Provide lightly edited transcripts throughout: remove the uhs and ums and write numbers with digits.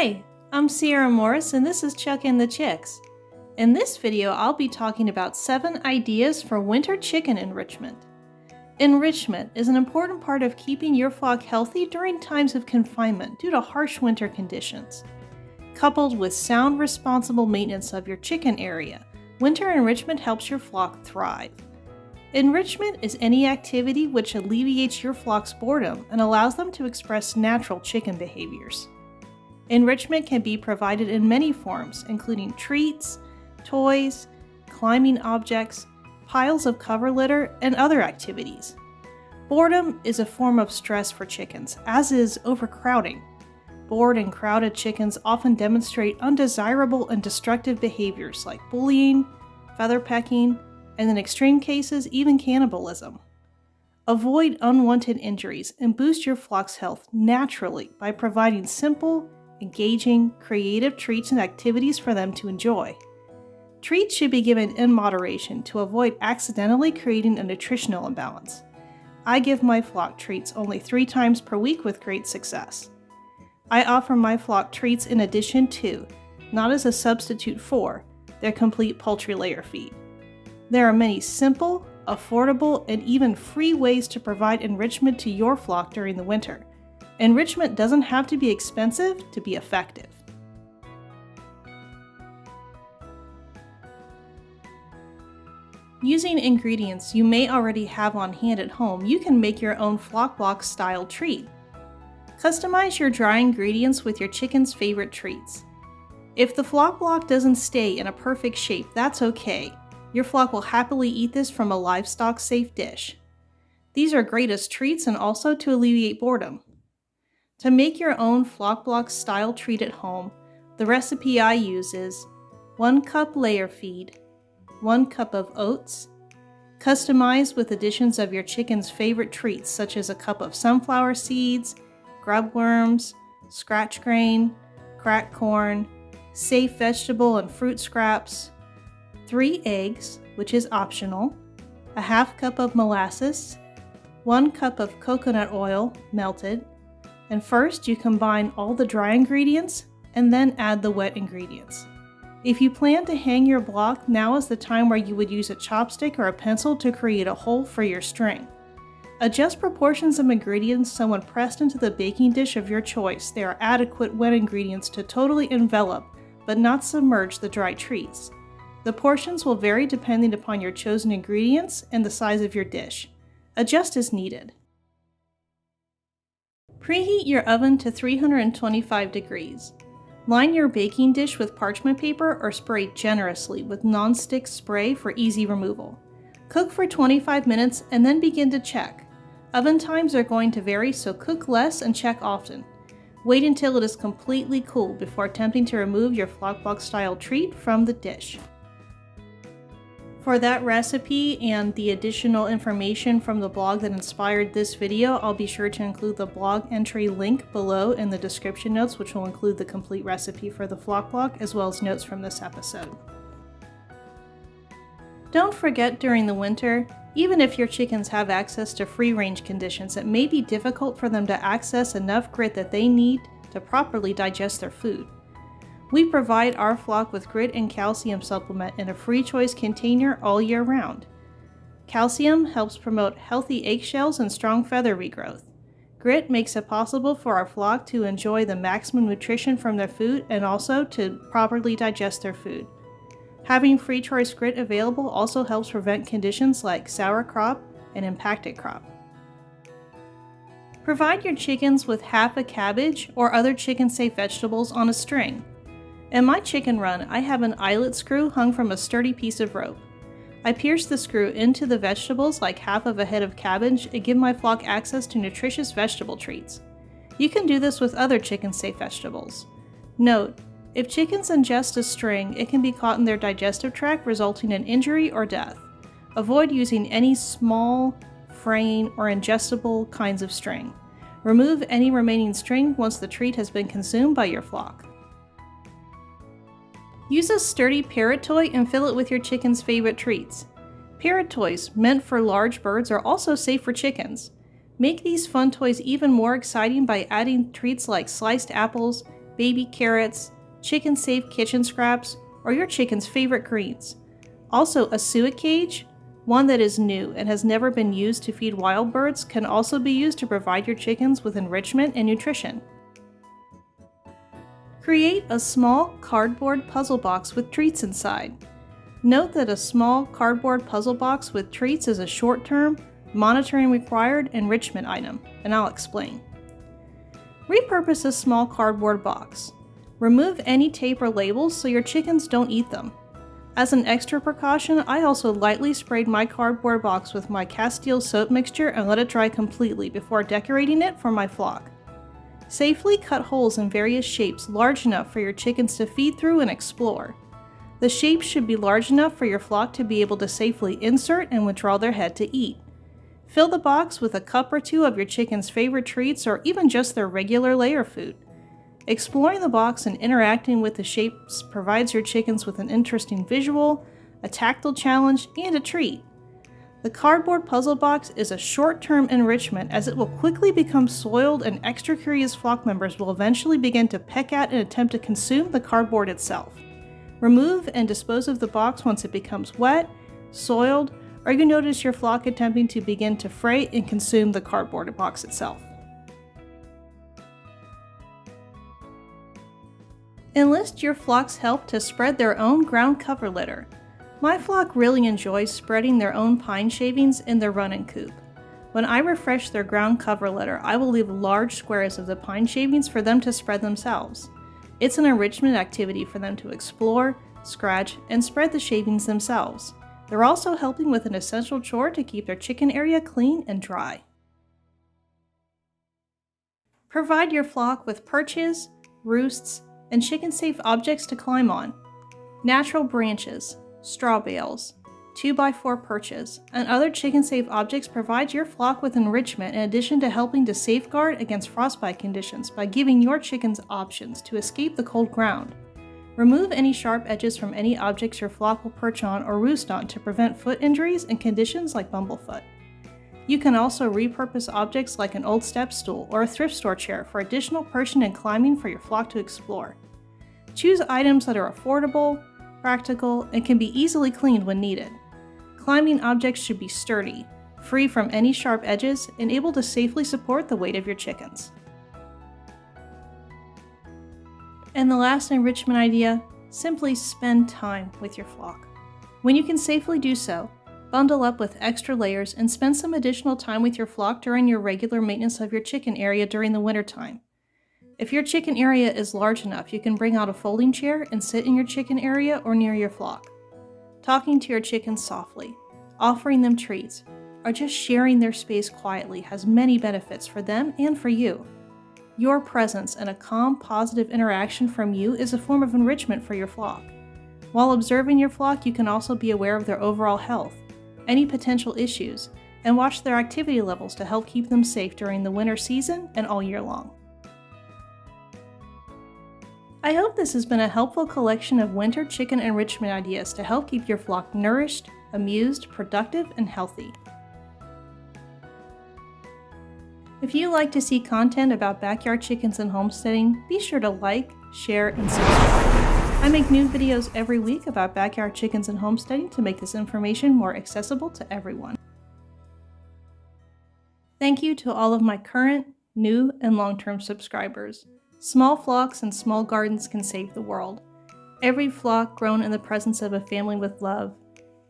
Hi, I'm Sierra Morris and this is Chuck and the Chicks. In this video, I'll be talking about 7 ideas for winter chicken enrichment. Enrichment is an important part of keeping your flock healthy during times of confinement due to harsh winter conditions. Coupled with sound, responsible maintenance of your chicken area, winter enrichment helps your flock thrive. Enrichment is any activity which alleviates your flock's boredom and allows them to express natural chicken behaviors. Enrichment can be provided in many forms, including treats, toys, climbing objects, piles of cover litter, and other activities. Boredom is a form of stress for chickens, as is overcrowding. Bored and crowded chickens often demonstrate undesirable and destructive behaviors like bullying, feather pecking, and in extreme cases, even cannibalism. Avoid unwanted injuries and boost your flock's health naturally by providing simple, engaging, creative treats and activities for them to enjoy. Treats should be given in moderation to avoid accidentally creating a nutritional imbalance. I give my flock treats only 3 times per week with great success. I offer my flock treats in addition to, not as a substitute for, their complete poultry layer feed. There are many simple, affordable, and even free ways to provide enrichment to your flock during the winter. Enrichment doesn't have to be expensive to be effective. Using ingredients you may already have on hand at home, you can make your own flock block style treat. Customize your dry ingredients with your chicken's favorite treats. If the flock block doesn't stay in a perfect shape, that's okay. Your flock will happily eat this from a livestock-safe dish. These are great as treats and also to alleviate boredom. To make your own flock block style treat at home, the recipe I use is 1 cup layer feed, 1 cup of oats, customized with additions of your chicken's favorite treats such as a cup of sunflower seeds, grub worms, scratch grain, cracked corn, safe vegetable and fruit scraps, 3 eggs, which is optional, a half cup of molasses, 1 cup of coconut oil melted, and first you combine all the dry ingredients and then add the wet ingredients. If you plan to hang your block, now is the time where you would use a chopstick or a pencil to create a hole for your string. Adjust proportions of ingredients so when pressed into the baking dish of your choice, there are adequate wet ingredients to totally envelop but not submerge the dry treats. The portions will vary depending upon your chosen ingredients and the size of your dish. Adjust as needed. Preheat your oven to 325 degrees. Line your baking dish with parchment paper or spray generously with non-stick spray for easy removal. Cook for 25 minutes and then begin to check. Oven times are going to vary, so cook less and check often. Wait until it is completely cool before attempting to remove your flock block style treat from the dish. For that recipe and the additional information from the blog that inspired this video, I'll be sure to include the blog entry link below in the description notes, which will include the complete recipe for the flock block as well as notes from this episode. Don't forget, during the winter, even if your chickens have access to free-range conditions, it may be difficult for them to access enough grit that they need to properly digest their food. We provide our flock with grit and calcium supplement in a free choice container all year round. Calcium helps promote healthy eggshells and strong feather regrowth. Grit makes it possible for our flock to enjoy the maximum nutrition from their food and also to properly digest their food. Having free choice grit available also helps prevent conditions like sour crop and impacted crop. Provide your chickens with half a cabbage or other chicken-safe vegetables on a string. In my chicken run, I have an eyelet screw hung from a sturdy piece of rope. I pierce the screw into the vegetables like half of a head of cabbage and give my flock access to nutritious vegetable treats. You can do this with other chicken-safe vegetables. Note, if chickens ingest a string, it can be caught in their digestive tract, resulting in injury or death. Avoid using any small, fraying, or ingestible kinds of string. Remove any remaining string once the treat has been consumed by your flock. Use a sturdy parrot toy and fill it with your chicken's favorite treats. Parrot toys, meant for large birds, are also safe for chickens. Make these fun toys even more exciting by adding treats like sliced apples, baby carrots, chicken-safe kitchen scraps, or your chicken's favorite greens. Also, a suet cage, one that is new and has never been used to feed wild birds, can also be used to provide your chickens with enrichment and nutrition. Create a small cardboard puzzle box with treats inside. Note that a small cardboard puzzle box with treats is a short-term, monitoring required enrichment item, and I'll explain. Repurpose a small cardboard box. Remove any tape or labels so your chickens don't eat them. As an extra precaution, I also lightly sprayed my cardboard box with my Castile soap mixture and let it dry completely before decorating it for my flock. Safely cut holes in various shapes large enough for your chickens to feed through and explore. The shapes should be large enough for your flock to be able to safely insert and withdraw their head to eat. Fill the box with a cup or two of your chicken's favorite treats or even just their regular layer food. Exploring the box and interacting with the shapes provides your chickens with an interesting visual, a tactile challenge, and a treat. The cardboard puzzle box is a short-term enrichment as it will quickly become soiled and extra curious flock members will eventually begin to peck at and attempt to consume the cardboard itself. Remove and dispose of the box once it becomes wet, soiled, or you notice your flock attempting to begin to fray and consume the cardboard box itself. Enlist your flock's help to spread their own ground cover litter. My flock really enjoys spreading their own pine shavings in their run-in coop. When I refresh their ground cover litter, I will leave large squares of the pine shavings for them to spread themselves. It's an enrichment activity for them to explore, scratch, and spread the shavings themselves. They're also helping with an essential chore to keep their chicken area clean and dry. Provide your flock with perches, roosts, and chicken-safe objects to climb on. Natural branches, straw bales, 2x4 perches, and other chicken-safe objects provide your flock with enrichment in addition to helping to safeguard against frostbite conditions by giving your chickens options to escape the cold ground. Remove any sharp edges from any objects your flock will perch on or roost on to prevent foot injuries and conditions like bumblefoot. You can also repurpose objects like an old step stool or a thrift store chair for additional perching and climbing for your flock to explore. Choose items that are affordable, practical, and can be easily cleaned when needed. Climbing objects should be sturdy, free from any sharp edges, and able to safely support the weight of your chickens. And the last enrichment idea, simply spend time with your flock. When you can safely do so, bundle up with extra layers and spend some additional time with your flock during your regular maintenance of your chicken area during the wintertime. If your chicken area is large enough, you can bring out a folding chair and sit in your chicken area or near your flock. Talking to your chickens softly, offering them treats, or just sharing their space quietly has many benefits for them and for you. Your presence and a calm, positive interaction from you is a form of enrichment for your flock. While observing your flock, you can also be aware of their overall health, any potential issues, and watch their activity levels to help keep them safe during the winter season and all year long. I hope this has been a helpful collection of winter chicken enrichment ideas to help keep your flock nourished, amused, productive, and healthy. If you like to see content about backyard chickens and homesteading, be sure to like, share, and subscribe. I make new videos every week about backyard chickens and homesteading to make this information more accessible to everyone. Thank you to all of my current, new, and long-term subscribers. Small flocks and small gardens can save the world. Every flock grown in the presence of a family with love.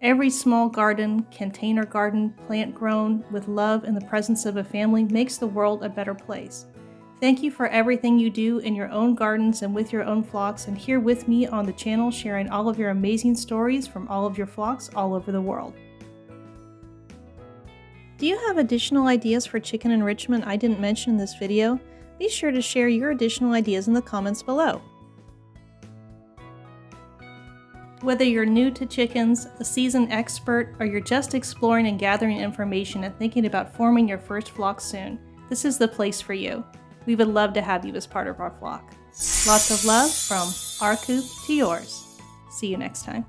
Every small garden, container garden, plant grown with love in the presence of a family makes the world a better place. Thank you for everything you do in your own gardens and with your own flocks, and here with me on the channel sharing all of your amazing stories from all of your flocks all over the world. Do you have additional ideas for chicken enrichment I didn't mention in this video? Be sure to share your additional ideas in the comments below. Whether you're new to chickens, a seasoned expert, or you're just exploring and gathering information and thinking about forming your first flock soon, this is the place for you. We would love to have you as part of our flock. Lots of love from our coop to yours. See you next time.